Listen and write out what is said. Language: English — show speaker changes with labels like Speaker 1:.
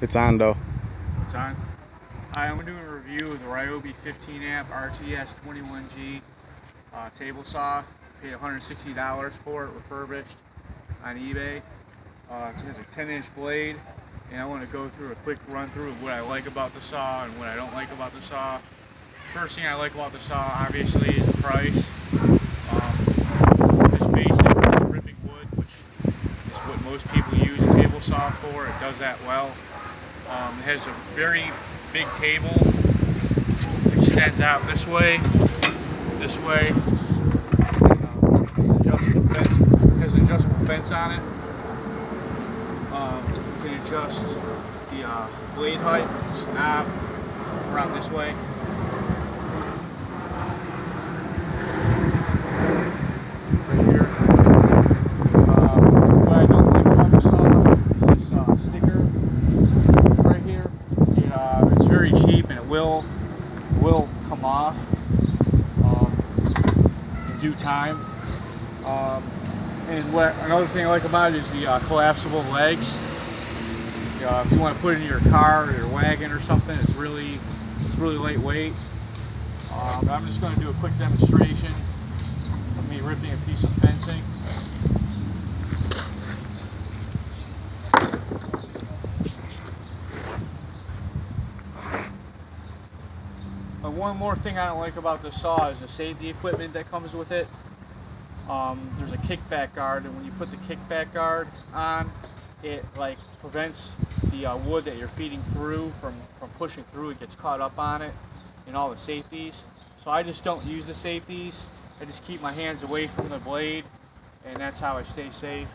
Speaker 1: It's on though.
Speaker 2: It's on. Hi, I'm doing a review of the Ryobi 15 amp RTS21G table saw. Paid $160 for it, refurbished on eBay. It has a 10-inch blade, and I want to go through a quick run through of what I like about the saw and what I don't like about the saw. First thing I like about the saw, obviously, is the price. This basic ripping wood, which is what most people use a table saw for. It does that well. It has a very big table. It extends out this way. There's an adjustable fence on it. You can adjust the blade height, this knob, around this way. Right here. What I don't like about the saw is this sticker right here. It's very cheap, and it will come off in due time. And another thing I like about it is the collapsible legs. If you want to put it in your car or your wagon or something, it's really lightweight. I'm just going to do a quick demonstration of me ripping a piece of fencing. One more thing I don't like about the saw is the safety equipment that comes with it. There's a kickback guard, and when you put the kickback guard on, it prevents the wood that you're feeding through from pushing through. It gets caught up on it and all the safeties. So I just don't use the safeties. I just keep my hands away from the blade, and that's how I stay safe.